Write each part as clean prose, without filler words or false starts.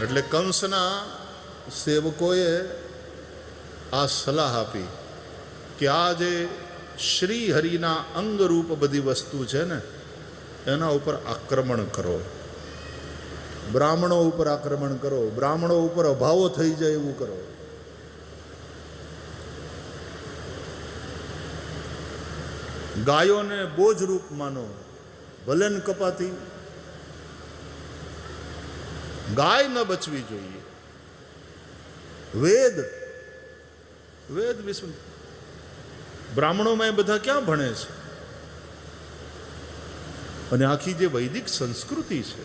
એટલે કંસના સેવકોએ આ સલાહ આપી કે આ જે શ્રી હરિના અંગરૂપ બધી વસ્તુ છે ને એના ઉપર આક્રમણ કરો, બ્રાહ્મણો ઉપર આક્રમણ કરો, બ્રાહ્મણો ઉપર અભાવો થઈ જાય એવું કરો. ગાયોને બોજ રૂપ માનો, ભલે ન કપાતી, ગાય ન બચવી જોઈએ. વેદ વેદ વિશ્વ બ્રાહ્મણોમાં એ બધા ક્યાં ભણે છે? અને આખી જે વૈદિક સંસ્કૃતિ છે,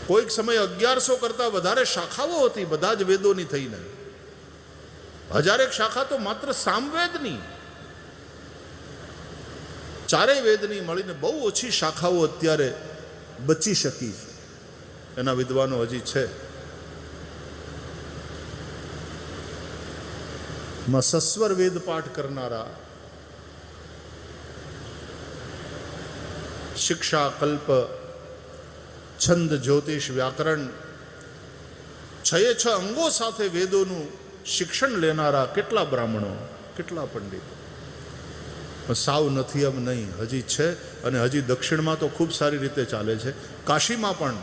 કોઈક સમય 1100 કરતા વધારે શાખાઓ હતી બધા જ વેદોની થઈને. 1001 શાખા તો માત્ર સામવેદની, ચારેય વેદની મળીને બહુ ઓછી શાખાઓ અત્યારે બચી શકી છે. એના વિદ્વાનો હજી છે. માં સસ્વર વેદ પાઠ કરનારા, શિક્ષા, કલ્પ, છંદ, જ્યોતિષ, વ્યાકરણ 6 અંગો સાથે વેદોનું શિક્ષણ લેનારા કેટલા બ્રાહ્મણો, કેટલા પંડિતો. સાવ નથી એમ નહીં, હજી છે. અને હજી દક્ષિણમાં તો ખૂબ સારી રીતે ચાલે છે, કાશીમાં પણ.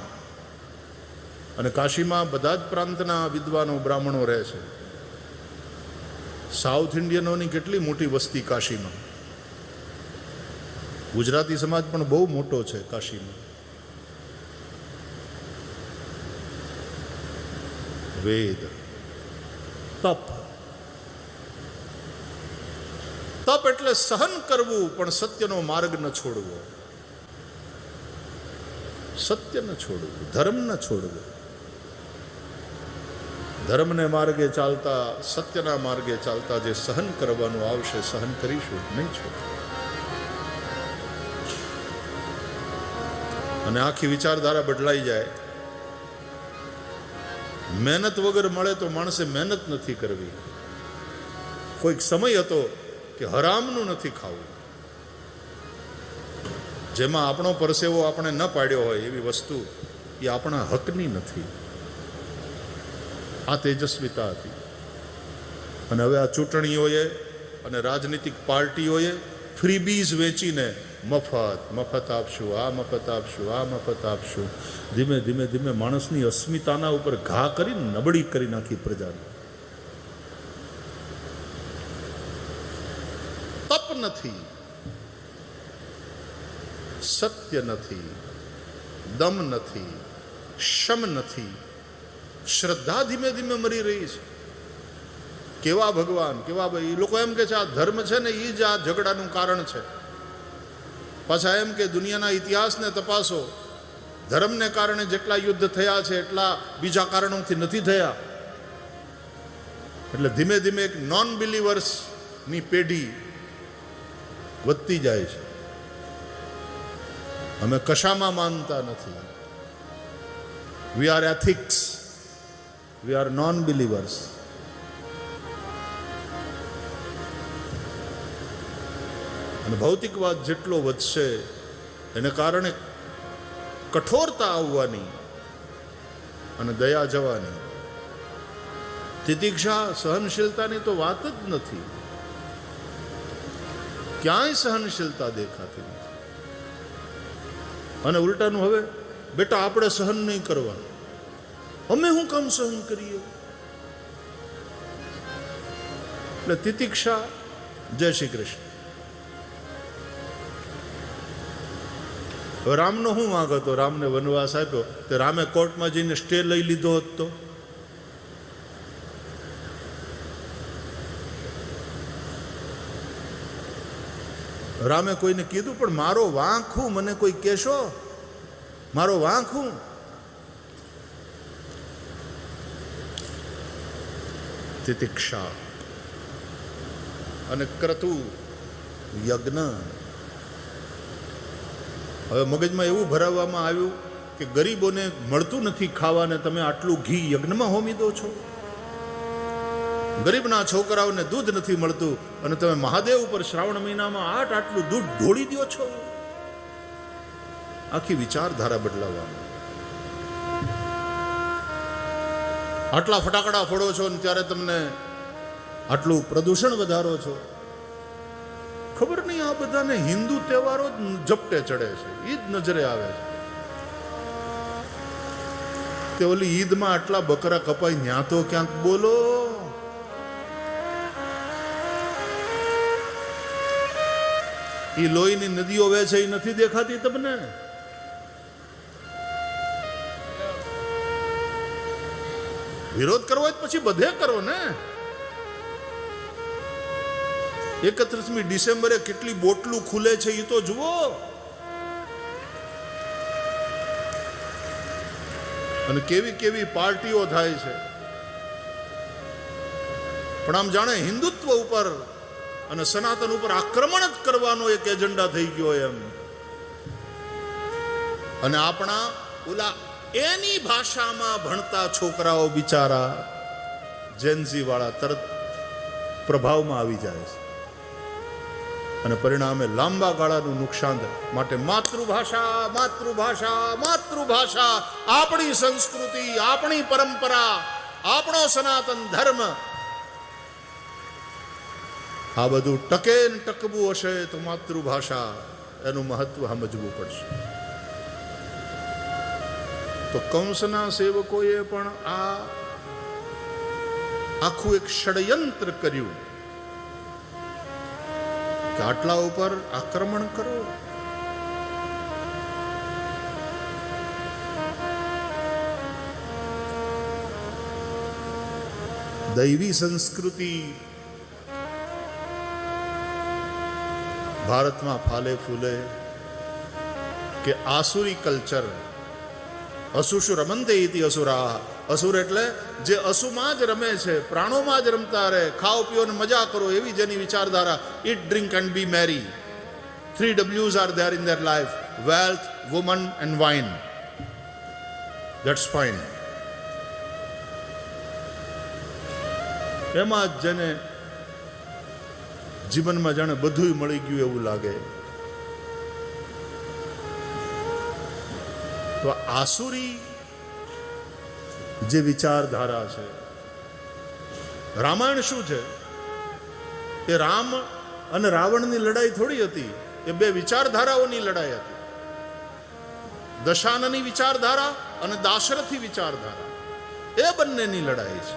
અને કાશીમાં બધા જ પ્રાંતના વિદ્વાનો બ્રાહ્મણો રહે છે. સાઉથ ઇન્ડિયનોની કેટલી મોટી વસ્તી કાશીમાં. ગુજરાતી સમાજ પણ બહુ મોટો છે કાશીમાં. વેદ, તપ. તપ એટલે સહન કરવું, પણ સત્યનો માર્ગ ન છોડવો. સત્ય ન છોડવું, ધર્મ ન છોડવો. ધર્મને માર્ગે ચાલતા, સત્યના માર્ગે ચાલતા જે સહન કરવાનું આવશે, સહન કરીશું, નહીં છોડ. અને આખી વિચારધારા બદલાઈ જાય. મહેનત વગર મળે તો માણસે મહેનત નથી કરવી. કોઈક સમય હતો કે હરામનું નથી ખાવું, જેમાં આપણો પરસેવો આપણે ન પાડ્યો હોય એવી વસ્તુ એ આપણા હકની નથી. આ તેજસ્વીતા હતી. અને હવે આ ચૂંટણીઓએ અને રાજનીતિક પાર્ટીઓએ ફ્રીબીઝ વેચીને મફત આપશું, આ મફત આપશું, આ મફત આપશું, ધીમે ધીમે ધીમે માણસની અસ્મિતાના ઉપર ઘા કરીને નબળી કરી નાખી પ્રજાને. તપ નથી, સત્ય નથી, દમ નથી, શમ નથી, શ્રદ્ધા ધીમે ધીમે મરી રહી છે. કેવા ભગવાન, કેવા ભાઈ. એ લોકો એમ કે છે આ ધર્મ છે ને એ જ આ ઝઘડાનું કારણ છે. પાછા એમ કે દુનિયાના ઇતિહાસને તપાસો, ધર્મને કારણે જેટલા યુદ્ધ થયા છે એટલા બીજા કારણોથી નથી થયા. એટલે ધીમે ધીમે એક નોન બિલીવર્સની પેઢી વધતી જાય છે. અમે કશામાં માનતા નથી. We are ethics, we are non believers. અને ભૌતિકવાદ જેટલો વધશે એને કારણે કઠોરતા આવવાની અને દયા જવાની. તિતિક્ષા, સહનશીલતાની તો વાત જ નથી. ક્યાંય સહનશીલતા દેખાતી નથી. અને ઉલટાનું હવે બેટા આપણે સહન નહીં કરવાનું, અમે શું કામ સહન કરીએ? એટલે તિતિક્ષા. જય શ્રી કૃષ્ણ. રામનો શું વાંક હતો? રામને વનવાસ આપ્યો તો રામે કોર્ટમાં જઈને સ્ટે લઈ લીધો હોત તો? રામે કોઈને કીધું પણ મારો વાંક હું, મને કોઈ કહેશો મારો વાંક હું? તિતિક્ષા અને ક્રતુ યજ્ઞ. હવે મગજમાં એવું ભરાવવામાં આવ્યું કે ગરીબોને મળતું નથી ખાવાને, તમે આટલું ઘી યજ્ઞમાં હોમી દો છો. ગરીબના છોકરાઓને દૂધ નથી મળતું અને તમે મહાદેવ ઉપર શ્રાવણ મહિનામાં આટલું દૂધ ઢોળી દો છો. આખી વિચારધારા બદલાવવામાં. આટલા ફટાકડા ફોડો છો ને ત્યારે તમને આટલું પ્રદૂષણ વધારો છો. ખબર નહીં આ બધાને હિન્દુ તહેવારો જ ઝપટે ચડે છે, એ જ નજરે આવે છે. તે ઓલી ઈદમાં આટલા બકરા કપાઈ ન્યા તો ક્યાંક બોલો. એ લોહીની નદીઓ વહેશે એ નથી દેખાતી તમને? વિરોધ કરવો હોય પછી બધે કરો ને. 31મી ડિસેમ્બરે કેટલી બોટલું ખુલે છે એ તો જુઓ. અને કેવી કેવી પાર્ટીઓ થાય છે. પણ આમ જાણે હિન્દુત્વ ઉપર અને સનાતન ઉપર આક્રમણ જ કરવાનો એક એજન્ડા થઈ ગયો એમ. અને આપણા ઓલા એની ભાષામાં ભણતા છોકરાઓ બિચારા જેનઝી વાળા તરત પ્રભાવમાં આવી જાય છે અને પરિણામે લાંબા ગાળાનું નુકસાન થાય. માટે માતૃભાષા, માતૃભાષા, માતૃભાષા, આપણી સંસ્કૃતિ, આપણી પરંપરા, આપણો સનાતન ધર્મ, આ બધું ટકે ને ટકવું હશે તો માતૃભાષા એનું મહત્વ સમજવું પડશે. તો કંસના સેવકોએ પણ આ આખું એક ષડયંત્ર કર્યું કે આટલા ઉપર આક્રમણ કરો. દૈવી સંસ્કૃતિ ભારતમાં ફાલે ફૂલે કે આસુરી કલ્ચર. અસુષુ રમંતે ઇતિ અસુરા. અસુર એટલે જે અસુમાં જ રમે છે, પ્રાણોમાં જ રમતા રહે, ખાઓ પીઓ ને મજા કરો, એવી જેની વિચારધારા. Eat, drink and be merry. 3 W's are there in their life: wealth, women and wine. That's fine. એમાં જ જેને જીવનમાં જાણે બધું મળી ગયું એવું લાગે. તો આસુરી જે વિચારધારા છે. રામાયણ શું છે? એ રામ અને રાવણની લડાઈ થોડી હતી, એ બે વિચારધારાઓની લડાઈ હતી. દશાનની વિચારધારા અને દાશરથી વિચારધારા, એ બંનેની લડાઈ છે.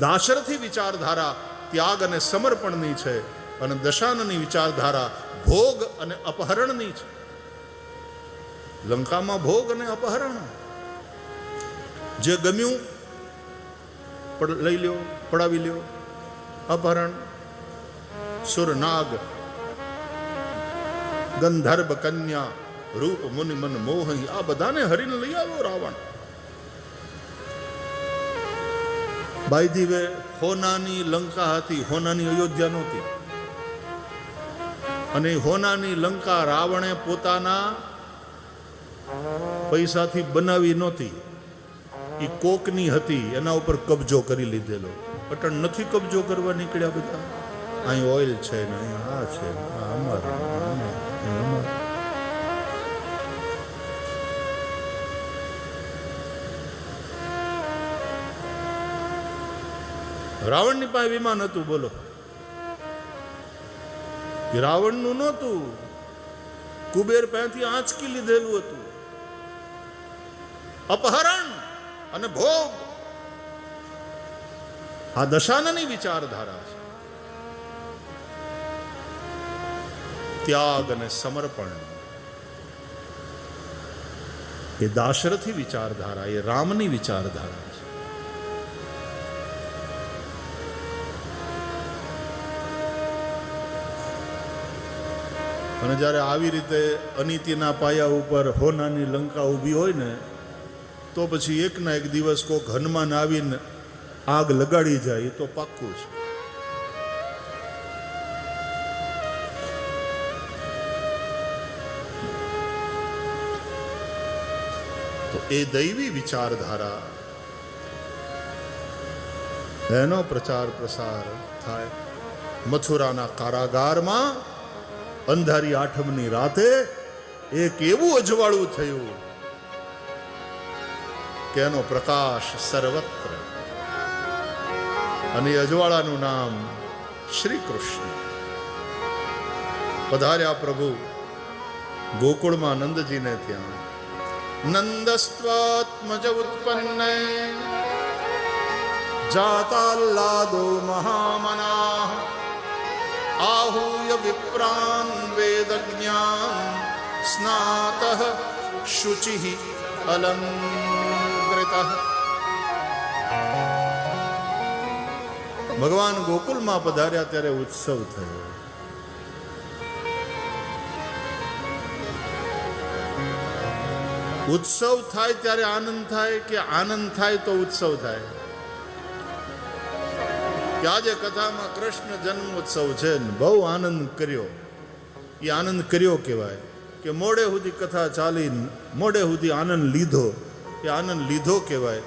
દાશરથી વિચારધારા ત્યાગ અને સમર્પણની છે અને દશાનની વિચારધારા ભોગ અને અપહરણની છે. લંકામાં ભોગ અને અપહરણ, જે ગમ્યું લઈ લ્યો, પડાવી લ્યો. અપહરણ, સુર નાગ, ગંધર્વ કન્યા, રૂપ મુનિ મન મોહી, આ બધાને હરીને લઈ આવ્યો રાવણ. બાય ધી વે, હોનાની લંકા હતી, હોનાની અયોધ્યા નહોતી. અને હોનાની લંકા રાવણે પોતાના પૈસાથી બનાવી નહોતી, એ કોકની હતી, એના ઉપર કબજો કરી લીધેલો. અટણ નથી કબજો કરવા નીકળ્યા બધા. અહીં ઓઇલ છે ને અહીંયા આ છે, આ અમારું. રાવણની પાસે વિમાન હતું, બોલો. રાવણનું નહોતું, કુબેર પાસેથી આંચકી લીધેલું હતું. અપહરણ અને ભોગ, આ દશાનની વિચારધારા છે. ત્યાગ અને સમર્પણ એ દાશરથી વિચારધારા, એ રામની વિચારધારા છે. અને જ્યારે આવી રીતે અનીતિના પાયા ઉપર હોનાની લંકા ઊભી હોય ને, તો પછી એક ના એક દિવસ કોક હનુમાન આવીને આગ લગાડી જાય, એ તો પાક્કું છે. તો એ દૈવી વિચારધારા, એનો પ્રચાર પ્રસાર થાય. મથુરાના કારાગારમાં અંધારી આઠમની રાતે એક એવું અજવાળું થયું કે એનો પ્રકાશ સર્વત્ર, અને અજવાળાનું નામ શ્રી કૃષ્ણ. પધાર્યા પ્રભુ ગોકુળમાં નંદજીને ત્યાં. નંદસ્ત્વાત્મજ ઉત્પન્ને જાતાલ્લાદો મહામનાઃ આહૂય વિપ્રાન વેદજ્ઞાન સ્નાતઃ શુચિઃ અલંકૃતઃ. ભગવાન ગોકુલમાં પધાર્યા ત્યારે ઉત્સવ થયો. ઉત્સવ થાય ત્યારે આનંદ થાય, કે આનંદ થાય તો ઉત્સવ થાય? કે આજે કથામાં કૃષ્ણ જન્મ ઉત્સવ છે ને બહુ આનંદ કર્યો. એ આનંદ કર્યો કહેવાય કે મોડે સુધી કથા ચાલી, મોડે સુધી આનંદ લીધો, એ આનંદ લીધો કહેવાય.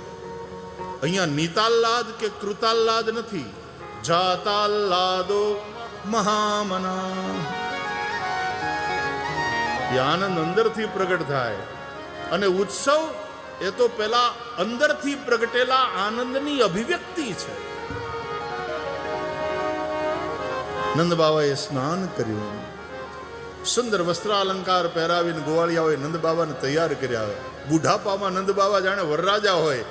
અહીંયા નીતાલ્લાદ કે કૃતાલ્લાદ નથી, જાતાલ્લાદો મહામના. એ આનંદ અંદરથી પ્રગટ થાય. અને ઉત્સવ એ તો પેલા અંદરથી પ્રગટેલા આનંદની અભિવ્યક્તિ છે. નંદ બાબાએ સ્નાન કર્યું, સુંદર વસ્ત્રાલંકાર પહેરાવીને ગોવાળિયાઓએ નંદ બાબાને તૈયાર કર્યા. બુઢાપામાં નંદ બાબા જાણે વરરાજા હોય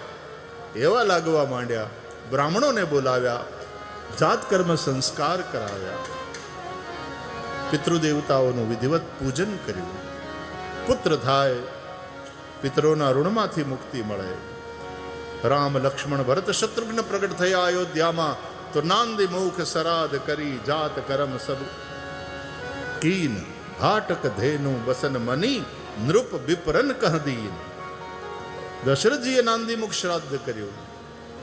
એવા લાગવા માંડ્યા. બ્રાહ્મણોને બોલાવ્યા, જાત કર્મ સંસ્કાર કરાવ્યા, પિતૃદેવતાઓનું વિધિવત પૂજન કર્યું. પુત્ર થાય, પિતરોના ઋણમાંથી મુક્તિ મળે. રામ લક્ષ્મણ ભરત શત્રુઘ્ન પ્રગટ થયા અયોધ્યામાં, તો નાંદી મુખ સરાદ કરી જાત કરમ સબ કીન હાટક ધેનુ બસન મની નૃપ બિપરન કહ દીન. દશરથજીએ નાંદી મુખ શ્રાદ્ધ કર્યું,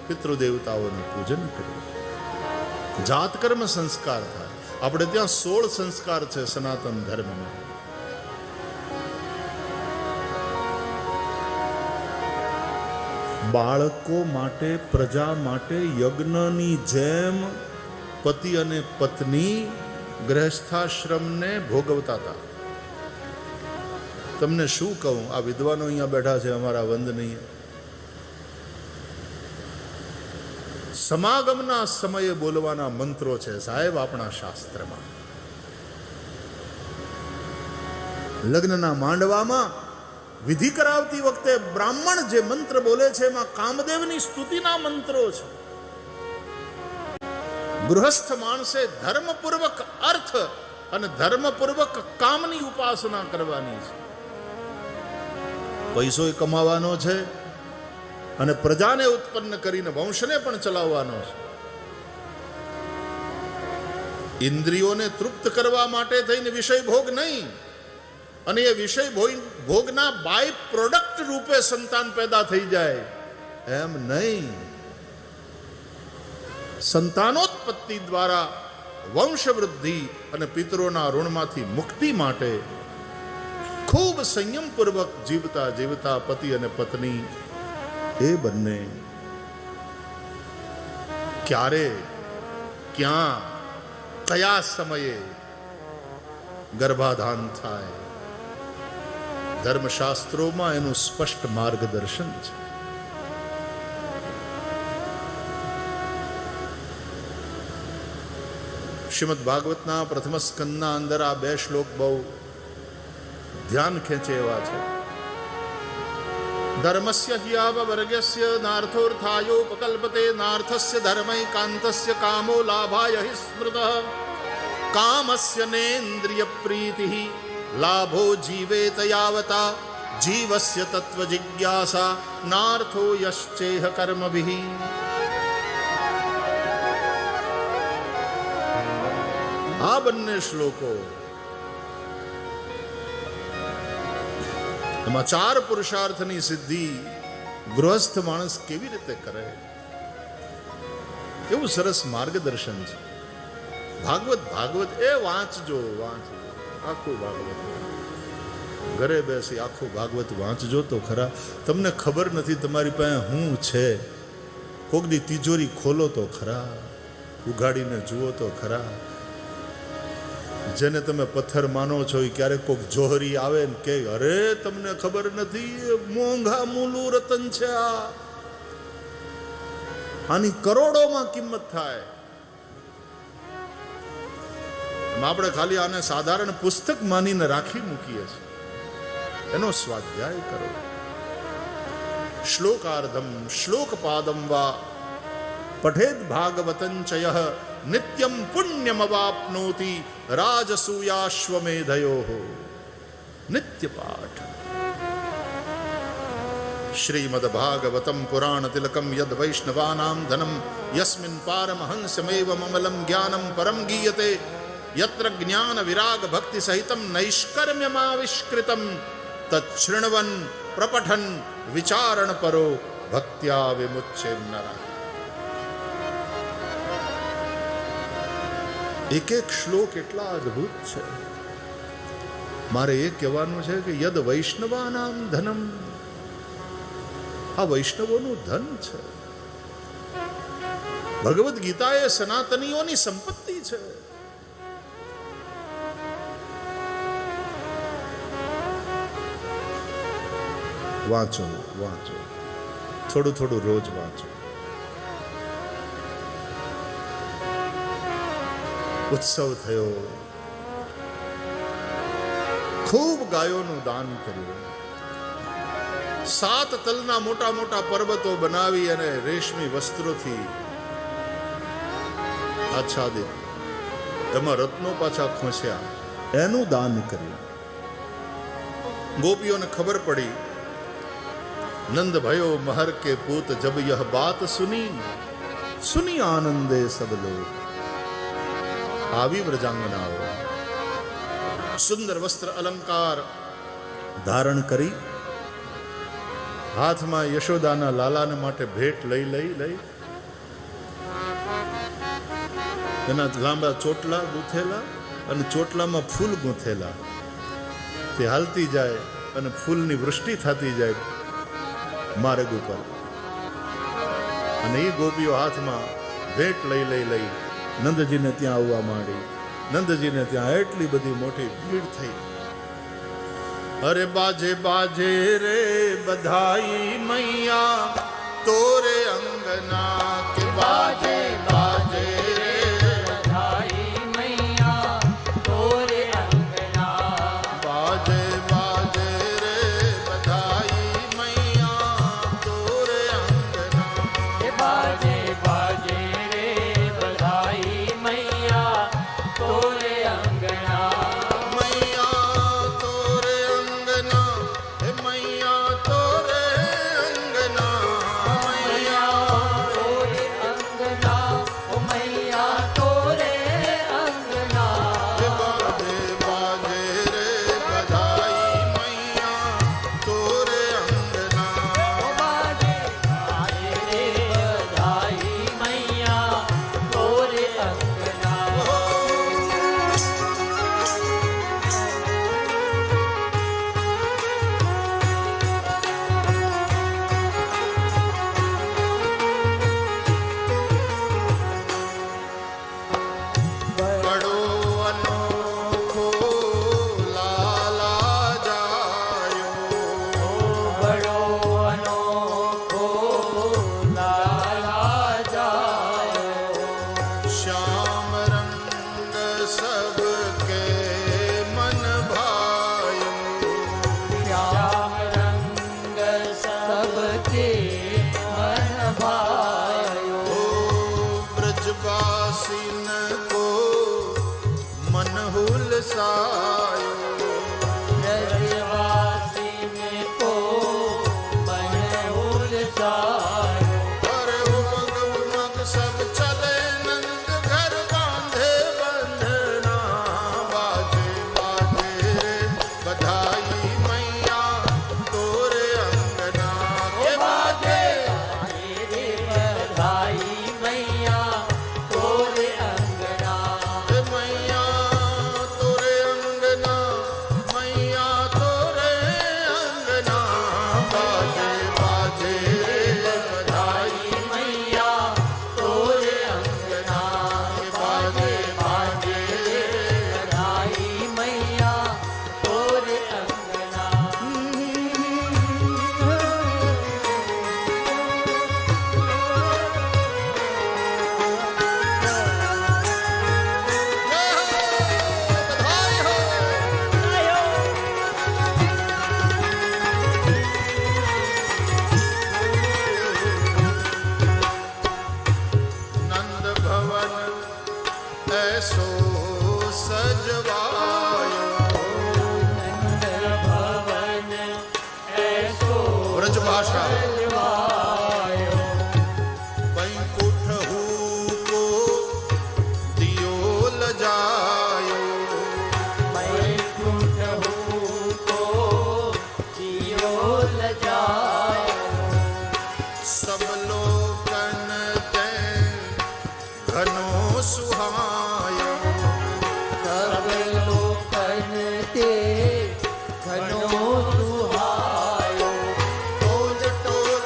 પિતૃદેવતાઓનું પૂજન કર્યું. જાત કર્મ સંસ્કાર થાય. આપણે ત્યાં 16 સંસ્કાર છે સનાતન ધર્મમાં. બાળકો માટે, પ્રજા માટે યજ્ઞની જેમ પતિ અને પત્ની ગૃહસ્થાશ્રમને ભોગવતા હતા. તમને શું કહું, આ વિદ્વાનો અહીંયા બેઠા છે અમારા વંદનીય, સમાગમના સમયે બોલવાના મંત્રો છે સાહેબ આપણા શાસ્ત્રમાં. લગ્નના માંડવામાં વિધિ કરાવતી વખતે બ્રાહ્મણ જે મંત્ર બોલે છે એમાં કામદેવની સ્તુતિના મંત્રો છે. ગૃહસ્થ માણસે ધર્મપૂર્વક અર્થ અને ધર્મપૂર્વક કામની ઉપાસના કરવાની છે. પૈસો કમાવાનો છે અને પ્રજાને ઉત્પન્ન કરીને વંશને પણ ચલાવવાનો છે. ઇન્દ્રિયોને તૃપ્ત કરવા માટે થઈને વિષય ભોગ નહીં, અને એ વિષય ભોગના બાય પ્રોડક્ટ રૂપે સંતાન પેદા થઈ જાય એમ નહીં. સંતાનોત્પત્તિ દ્વારા વંશ વૃદ્ધિ અને પિતરોના ઋણમાંથી મુક્તિ માટે ખૂબ સંયમપૂર્વક જીવતા જીવતા પતિ અને પત્ની એ બંને ક્યારે, ક્યાં, કયા સમયે ગર્ભાધાન થાય, ધર્મશાસ્ત્રોમાં એનું સ્પષ્ટ માર્ગદર્શન છે. શ્રીમદ ભાગવતના પ્રથમ સ્કંદના અંદર આ 2 શ્લોક બહુ ધ્યાન ખેંચે એવા છે. ધર્મસ્ય હ્યાવ વર્ગસ્ય નાર્થોર્થાયોપકલ્પતે નાર્થસ્ય ધર્મૈકાંતસ્ય કામો લાભાય હિ સ્મૃતઃ કામસ્ય નેન્દ્રિય પ્રીતિઃ લાભો જીવેત યાવતા જીવસ્ય તત્વ જિજ્ઞાસા નાર્થો યશ્ચેહ કર્મભિઃ. આ બંને શ્લોકો એમાં 4 પુરુષાર્થની સિદ્ધિ ગૃહસ્થ માણસ કેવી રીતે કરે એવું સરસ માર્ગદર્શન છે. ભાગવત એ વાંચજો, આખું ભાગવત ઘરે બેસી આખું ભાગવત વાંચજો તો ખરા. તમને ખબર નથી તમારી પાસે શું છે. કોક દી તિજોરી ખોલો તો ખરા, ઉઘાડીને જુઓ તો ખરા. જેને તમે પથ્થર માનો છો એ ક્યારેક કોઈક જોહરી આવે ને કે અરે તમને ખબર નથી મોંઘા મૂલું રતન છે આની કરોડોમાં કિંમત થાય. આપણે ખાલી આને સાધારણ પુસ્તક માનીને રાખી મૂકીએ છીએ. એનો સ્વાધ્યાય કરો. શ્લોકાર્ધમ શ્લોકપાદમ વા પઠેદ ભાગવતંચય નિત્યમ પુણ્યમવાપ્નોતિ રાજસૂયાશ્વમેધયો. નિત્ય પાઠ. શ્રીમદ ભાગવતમ પુરાણ તિલકમ યદ વૈષ્ણવાનામ ધનમ યસ્મિન પારમહંસમેવ મમલમ જ્ઞાનમ પરમ ગીયતે યત્ર જ્ઞાન વિરાગ ભક્તિ સહિતમ નૈષ્કર્મ્યમાવિષ્કૃતમ તચ્છૃણવન પ્રપઠન વિચારણ પરો ભક્ત્યા વિમુચ્ચે નરઃ. એક એક શ્લોક એટલા અદ્ભુત છે. મારે એ કહેવાનું છે કે યદ વૈષ્ણવાનામ ધનમ, આ વૈષ્ણવોનું ધન છે. ભગવદ્ ગીતા એ સનાતનીઓની સંપત્તિ છે. વાંચો વાંચો, થોડું થોડું રોજ વાંચો. ઉત્સવ થયો, ખૂબ ગાયોનું દાન કર્યું. 7 તલના મોટા મોટા પર્વતો બનાવી અને રેશમી વસ્ત્રોથી આચ્છાદિત, એમાં રત્નો પાછા ખોસ્યા, એનું દાન કર્યું. ગોપીઓને ખબર પડી, નંદ भयो महर के पूत जब यह बात सुनी आनंदे सब लोग. આવી વ્રજાંગનાઓ સુંદર વસ્ત્ર અલંકાર ધારણ કરી, હાથમાં યશોદાના લાલાને માટે ભેટ લઈ એના લાંબા ચોટલા ગૂંથેલા અને ચોટલામાં ફૂલ ગૂંથેલા. તે હાલતી જાય અને ફૂલની વૃષ્ટિ થતી જાય માર્ગ ઉપર. અને એ ગોપીઓ હાથમાં ભેટ લઈ નંદજીને ત્યાં આવવા માંડી. નંદજીને ત્યાં એટલી બધી મોટી ભીડ થઈ. અરે બાજે બાજે રે બધાઈ મૈયા તોરે અંગના કે બાજે બાજે રે બધાઈ મૈયા તોરે અંગના. બાજે બાજે રે બધાઈ મૈયા તોરે અંગના. એ બાજે બાજે રે બધાઈ મૈયા તોરે અંગના. મૈયા તોરે અંગના, એ મૈયા તોરે અંગના. મૈયા તોરે અંગના, ઓ મૈયા તોરે અંગના. એ બાજે બાજે રે બધાઈ મૈયા તોરે અંગના. ઓ બાજે બાજે રે બધાઈ મૈયા તોરે અંગના. બડો અનોખો લાલા જાયો. બડો અનોખો લાલા જાયો. શ્યામ રંગ સબકે મન ભાયો. શ્યામ રંગ સબકે મન ભાયો. ब्रजवासीन को मन हुलसायो. ब्रजवासीन को मन हुलसायो. अरे उमंग उमंग सब चले नंद घर बांधे बंधना. बाजे बाजे रे बधाई मैया तोरे अंगना. के बाजे बाजे रे વ્રજભાષા લવાયો વૈકુંઠ હુકો દિયો લજાયો વૈકુંઠ હુકો દિયો લજાયો સબ લોકન તે ઘનો સુહાયો સબ લોકન તે ઘનો સુહાયો ટોલ ટોલ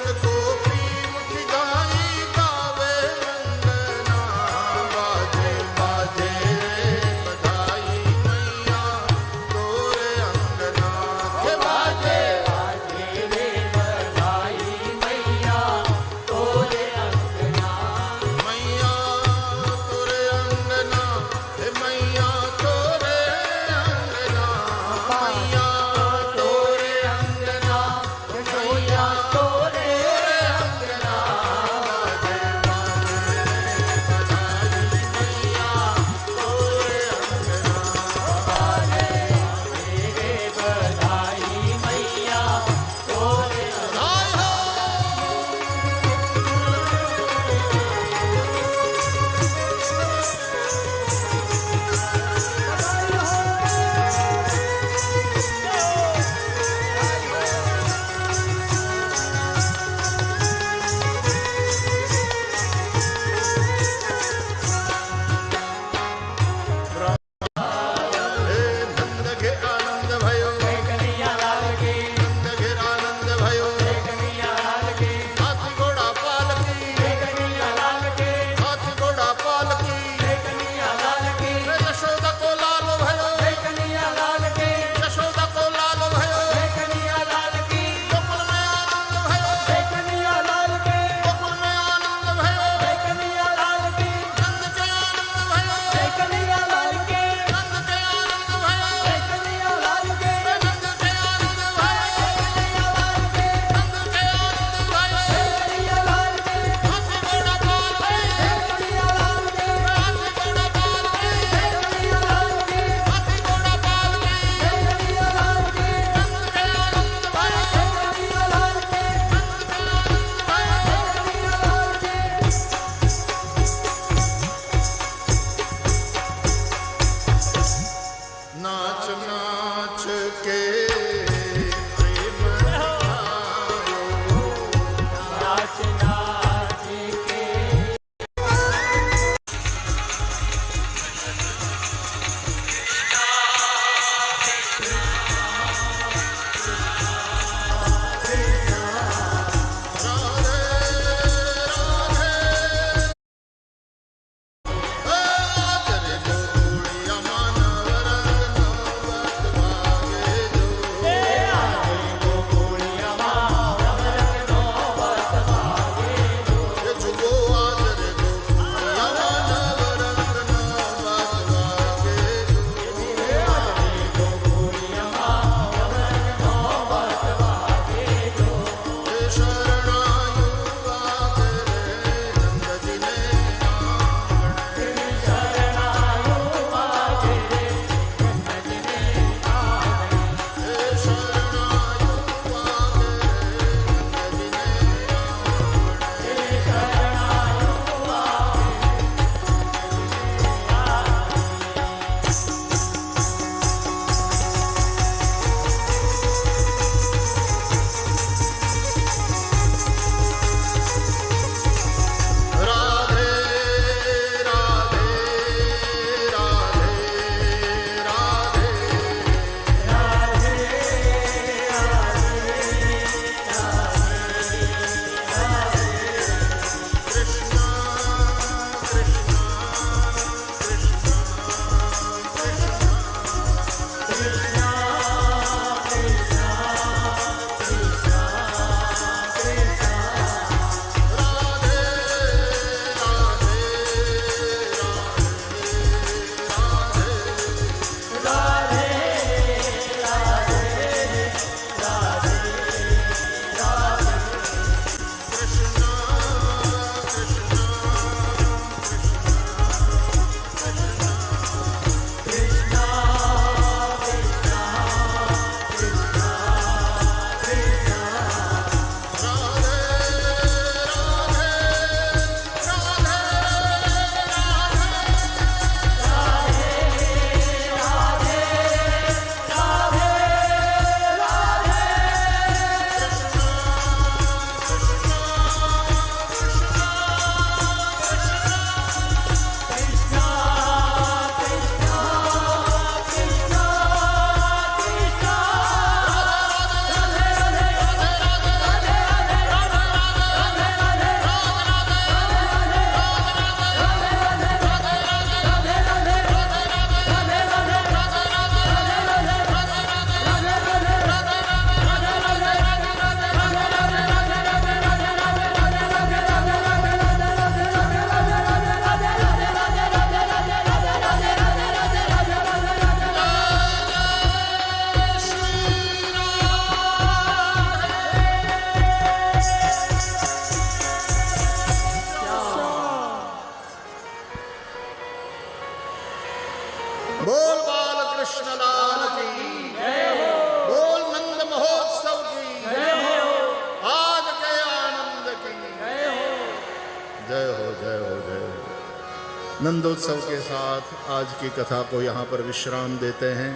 नंदोत्सव के साथ आज की कथा को यहाँ पर विश्राम देते हैं।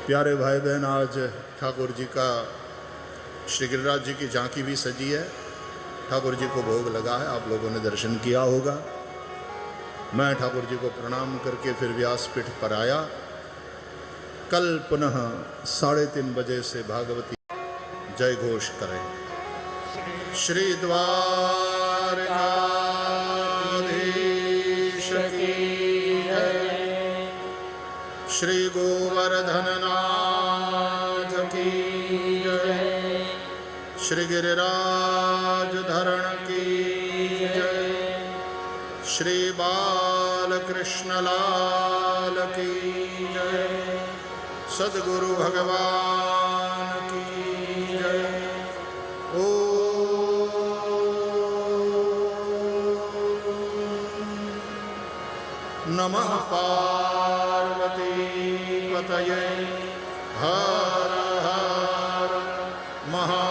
प्यारे भाई बहन, आज ठाकुर जी का श्री गिरिराज जी की झांकी भी सजी है। ठाकुर जी को भोग लगा है, आप लोगों ने दर्शन किया होगा। मैं ठाकुर जी को प्रणाम करके फिर व्यासपीठ पर आया। कल पुनः 3:30 बजे से भागवती जय घोष करें। श्री द्वारकाधीश की जय, श्री गोवर्धन नाथ की जय, श्री गिरिराज धरण की जय, श्री बालकृष्ण लाल की जय, सद्गुरु भगवान की जय। नमः पार्वती पतये, हर हर महा